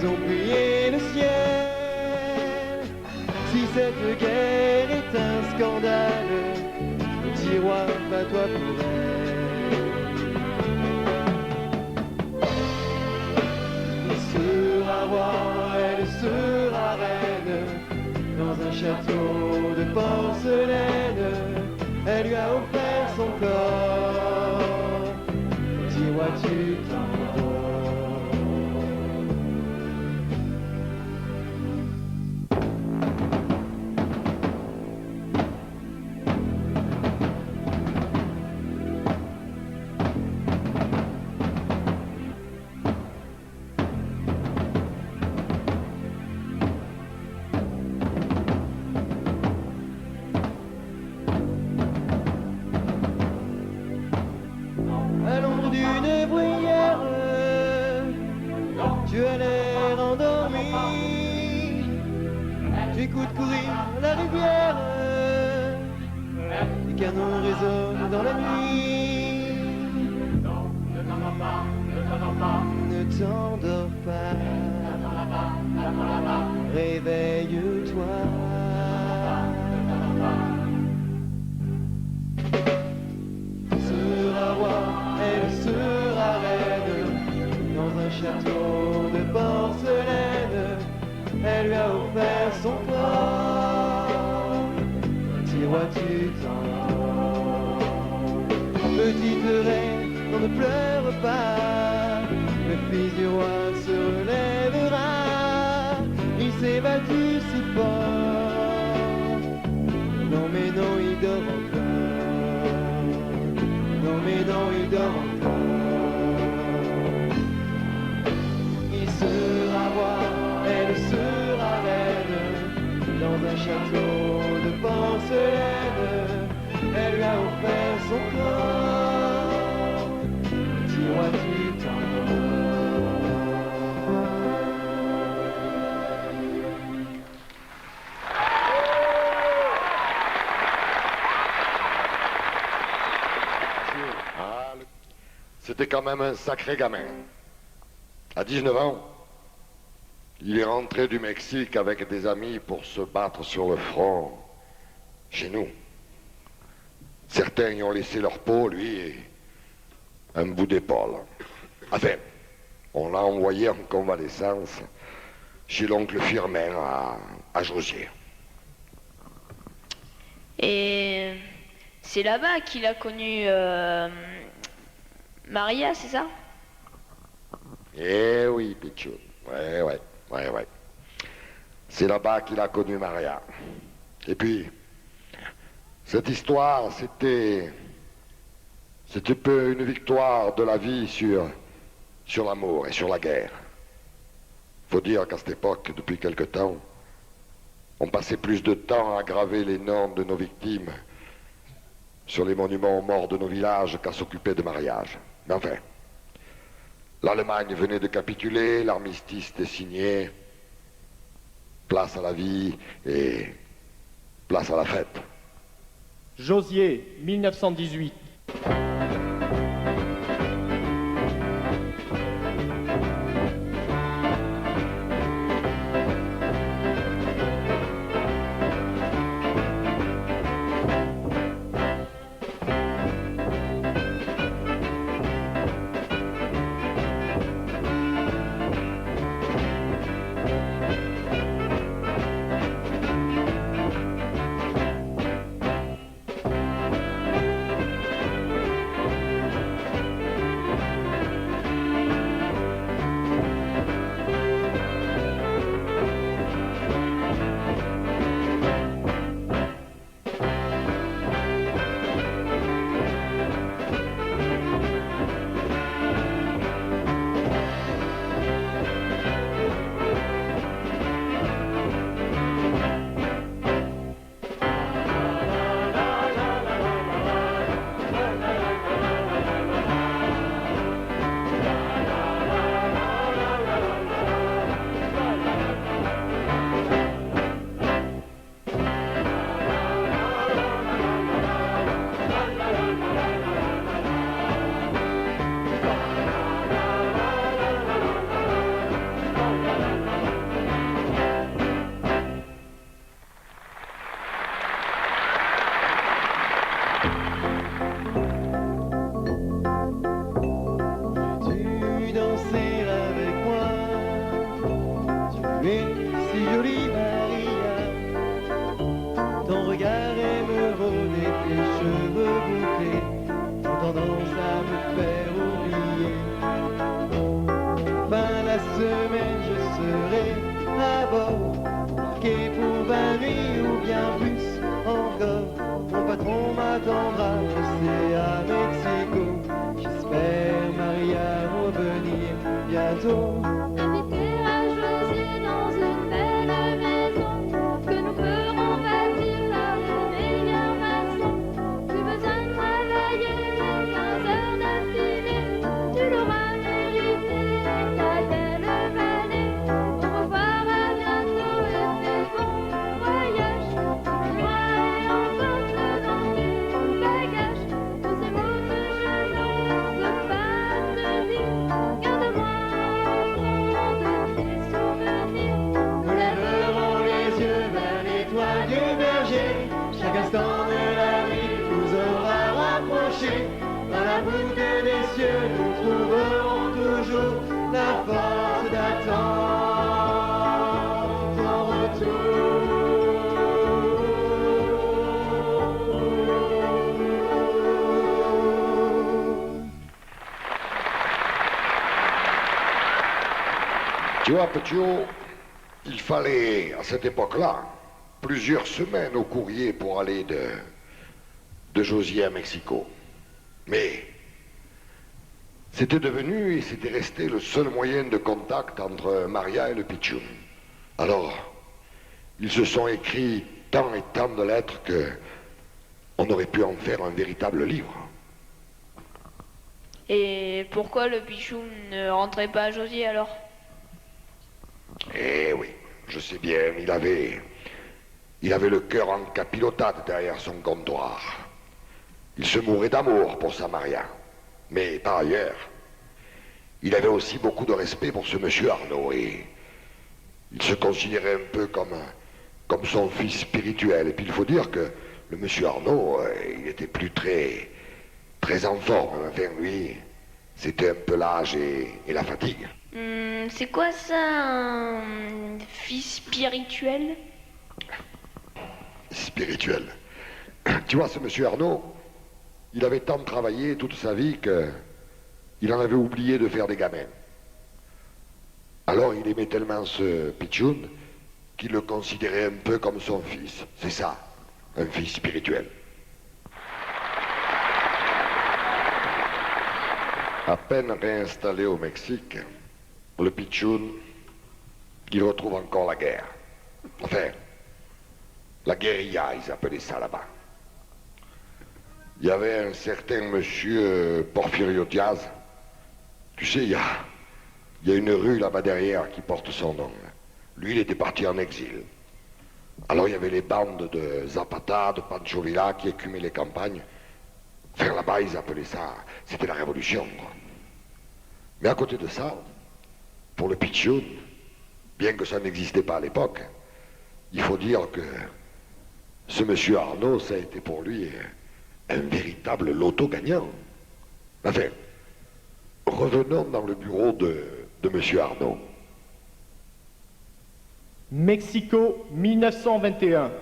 ils ont prié le ciel. Si cette guerre est un scandale, petit roi, bats-toi pour elle. Il sera roi, elle sera reine, dans un château de porcelaine. Elle lui a offert son corps. Petit roi, tu t'endors. À l'ombre d'une bruyère, tu as l'air endormi. Tu écoutes courir la rivière, les canons résonnent dans la nuit. Ne t'endors pas, réveille-toi. Sera roi, elle sera reine, dans un château de porcelaine. Elle lui a offert son corps. Petit roi, tu t'endors. Petite reine, non, ne pleure pas. Le fils du roi se relèvera. Il s'est battu si fort. Non mais non, il dort encore. Non mais non, il dort encore. Il sera roi, elle sera reine, dans un château de porcelaine. Elle lui a offert son corps. Petit roi, tu t'endors. C'était quand même un sacré gamin. À 19 ans, il est rentré du Mexique avec des amis pour se battre sur le front chez nous. Certains y ont laissé leur peau, lui, un bout d'épaule. Enfin, on l'a envoyé en convalescence chez l'oncle Firmin à Josier. Et c'est là-bas qu'il a connu Maria, c'est ça? Eh oui, Pichou. Ouais. C'est là-bas qu'il a connu Maria. Et puis, cette histoire, c'était peu une victoire de la vie sur l'amour et sur la guerre. Faut dire qu'à cette époque, depuis quelque temps, on passait plus de temps à graver les noms de nos victimes sur les monuments aux morts de nos villages qu'à s'occuper de mariage. Mais enfin, l'Allemagne venait de capituler, l'armistice était signé, place à la vie et place à la fête. Josier, 1918. semaine je serai à bord, marqué pour 20 nuits ou bien plus encore. Mon patron m'attendra, je sais, à Mexico. J'espère, Maria, revenir bientôt. Inviter à Josier dans une belle maison que nous ferons bâtir par les meilleurs maçons. Plus besoin de travailler 15 heures d'affilée, tu l'auras mérité ta belle vallée. Au revoir, à bientôt et fais bon voyage. Moi et emporte dans tes bagages tous ces mots que je n'ose pas te dire. Garde-moi de tes souvenirs. Nous lèverons les yeux vers l'étoile du berger. Chaque instant de la vie nous aura rapprochés. Dans la voûte des cieux, nous trouverons toujours la force d'attendre ton retour. Tu vois, Petiot, il fallait, à cette époque-là, plusieurs semaines au courrier pour aller de Josier à Mexico. Mais c'était devenu et c'était resté le seul moyen de contact entre Maria et le Pitchoun. Alors, ils se sont écrits tant et tant de lettres que on aurait pu en faire un véritable livre. Et pourquoi le Pichoun ne rentrait pas à Josier alors? Eh oui, je sais bien, il avait le cœur en capilotade derrière son comptoir. Il se mourait d'amour pour sa Maria. Mais par ailleurs, il avait aussi beaucoup de respect pour ce monsieur Arnaud et il se considérait un peu comme son fils spirituel. Et puis il faut dire que le monsieur Arnaud, il était plus très en forme. Enfin, lui, c'était un peu l'âge et la fatigue. C'est quoi ça, un fils spirituel? Spirituel. Tu vois, ce monsieur Arnaud, il avait tant travaillé toute sa vie qu'il en avait oublié de faire des gamins. Alors il aimait tellement ce Pitchoun qu'il le considérait un peu comme son fils. C'est ça, un fils spirituel. À peine réinstallé au Mexique, le Pitchoun, il retrouve encore la guerre. Enfin, la guérilla, ils appelaient ça là-bas. Il y avait un certain monsieur Porfirio Diaz. Tu sais, il y a une rue là-bas derrière qui porte son nom. Lui, il était parti en exil. Alors il y avait les bandes de Zapata, de Pancho Villa qui écumaient les campagnes. Enfin, là-bas, ils appelaient ça, c'était la révolution, quoi. Mais à côté de ça, pour le Pitchoun, bien que ça n'existait pas à l'époque, il faut dire que ce monsieur Arnaud, ça a été pour lui un véritable loto gagnant. Enfin, revenons dans le bureau de monsieur Arnaud. Mexico, 1921.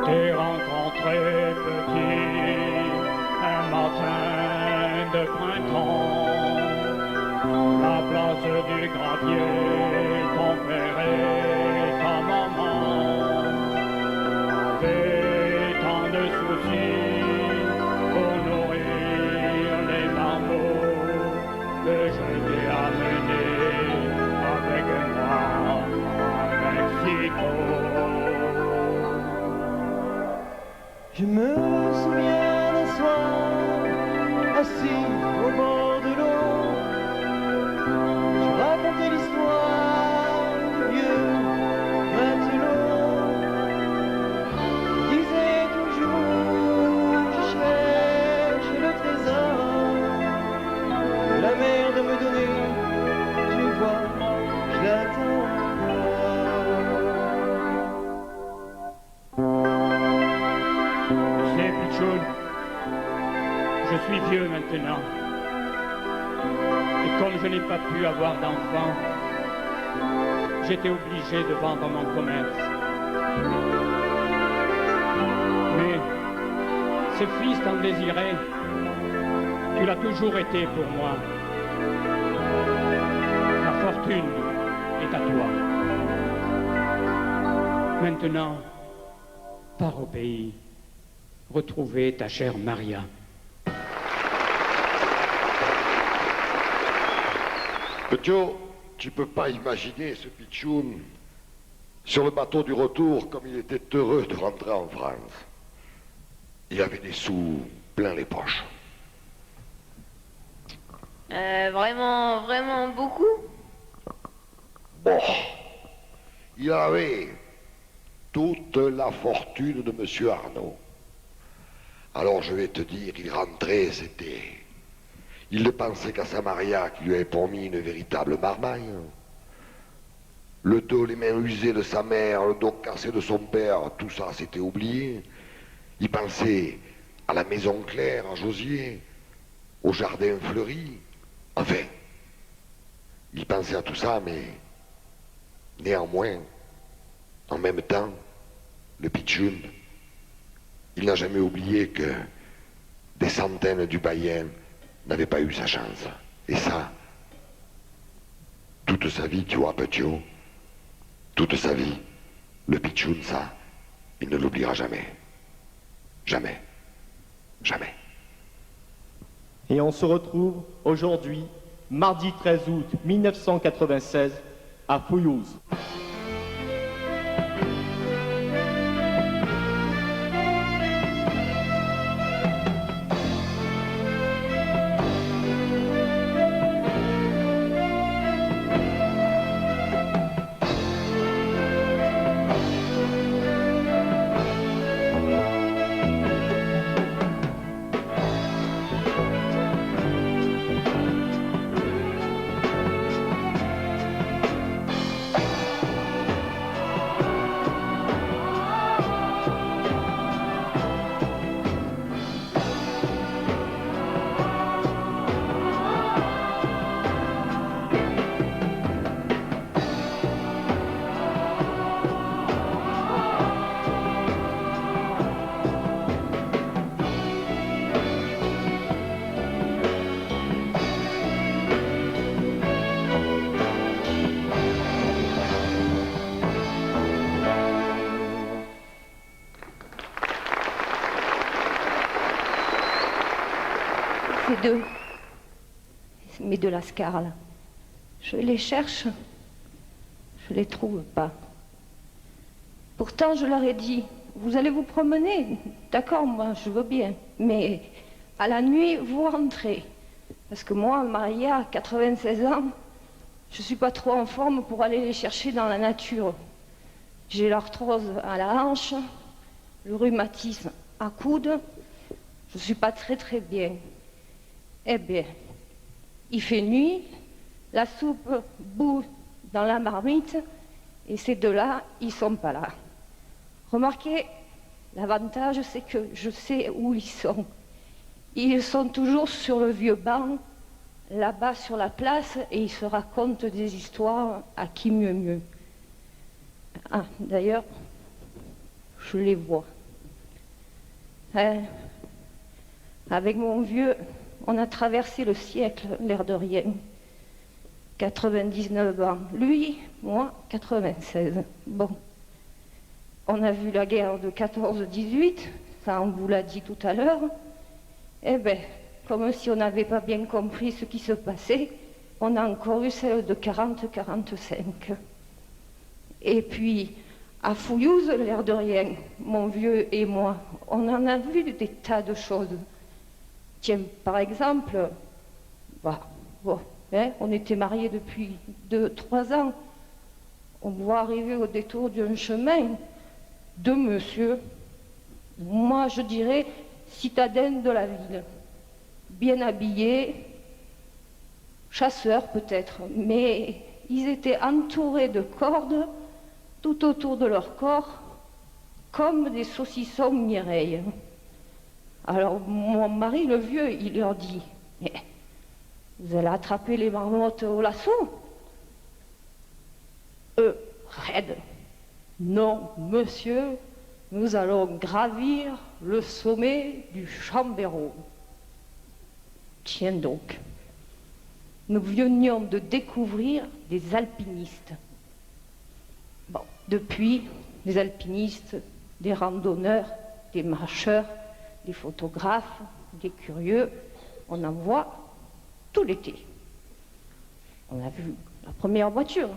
T'ai rencontré petit un matin de printemps, la place du gravier, ton père et ta maman avaient tant de soucis pour nourrir les marmots que je t'ai amené avec moi à Mexico. Je me souviens d'un soir, assis au bord de l'eau. Je racontais l'histoire du vieux matelot. Il disait toujours, je cherche le trésor que la mer de me donner. Tu vois, je l'attends encore. maintenant. Et comme je n'ai pas pu avoir d'enfant, j'étais obligé de vendre mon commerce. Mais ce fils tant désiré, tu l'as toujours été pour moi. La fortune est à toi. Maintenant, pars au pays, retrouver ta chère Maria. Petio, tu peux pas imaginer ce pitchoun sur le bateau du retour comme il était heureux de rentrer en France. Il avait des sous plein les poches. Vraiment beaucoup? Bon, il avait toute la fortune de Monsieur Arnaud. Alors je vais te dire, il rentrait, c'était... Il ne pensait qu'à sa Maria qui lui avait promis une véritable marmaille. Le dos, les mains usées de sa mère, le dos cassé de son père, tout ça s'était oublié. Il pensait à la maison Claire, à Josier, au jardin fleuri. Enfin, il pensait à tout ça, mais néanmoins, en même temps, le pitchoun, il n'a jamais oublié que des centaines d'Ubaïens n'avaient pas eu sa chance. Et ça, toute sa vie, tu vois, Petio, toute sa vie, le pitchoun, ça, il ne l'oubliera jamais. Jamais. Jamais. Et on se retrouve aujourd'hui, mardi 13 août 1996, à Fouillouse. Ces deux, mes deux lascars là, je les cherche, je les trouve pas. Pourtant je leur ai dit, vous allez vous promener, d'accord, moi je veux bien, mais à la nuit vous rentrez. Parce que moi, Maria, 96 ans, je suis pas trop en forme pour aller les chercher dans la nature. J'ai l'arthrose à la hanche, le rhumatisme à coude, je suis pas très bien. Eh bien, il fait nuit, la soupe bout dans la marmite, et ces deux-là, ils sont pas là. Remarquez, l'avantage, c'est que je sais où ils sont. Ils sont toujours sur le vieux banc, là-bas sur la place, et ils se racontent des histoires à qui mieux. Ah, d'ailleurs, je les vois. Avec mon vieux, on a traversé le siècle, l'air de rien. 99 ans. Lui, moi, 96. Bon. On a vu la guerre de 14-18, ça on vous l'a dit tout à l'heure. Eh bien, comme si on n'avait pas bien compris ce qui se passait, on a encore eu celle de 40-45. Et puis, à Fouillouse, l'air de rien, mon vieux et moi, on en a vu des tas de choses. Tiens, par exemple, on était mariés depuis 2-3 ans. On voit arriver au détour d'un chemin deux monsieur, moi je dirais citadins de la ville, bien habillés, chasseurs peut-être, mais ils étaient entourés de cordes tout autour de leur corps, comme des saucissons Mireille. Alors mon mari, le vieux, il leur dit, Mais vous allez attraper les marmottes au lasso? Raide. Non, monsieur, nous allons gravir le sommet du Chambéron. Tiens donc, nous venions de découvrir des alpinistes. Bon, depuis, les alpinistes, des randonneurs, des marcheurs, des photographes, des curieux, on en voit tout l'été. On a vu la première voiture,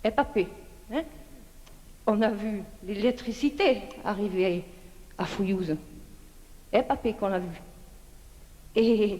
épapée, hein? On a vu l'électricité arriver à Fouillouse, épapée qu'on a vu. Et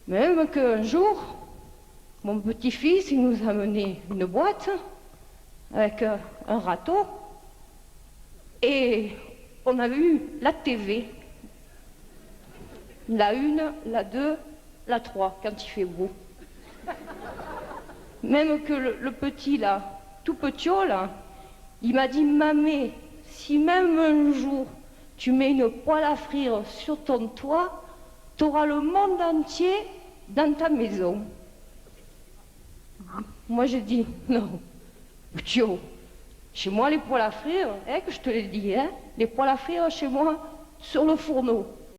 même qu'un jour, mon petit-fils, il nous a amené une boîte avec un râteau et on a vu la TV, la 1, la 2, la 3, quand il fait beau. Même que le petit là, tout petit là, il m'a dit, mamé, si même un jour tu mets une poêle à frire sur ton toit, t'auras le monde entier dans ta maison. Moi j'ai dit, non, petit, chez moi les poêles à frire, que je te l'ai dit, les poêles à frire chez moi sur le fourneau.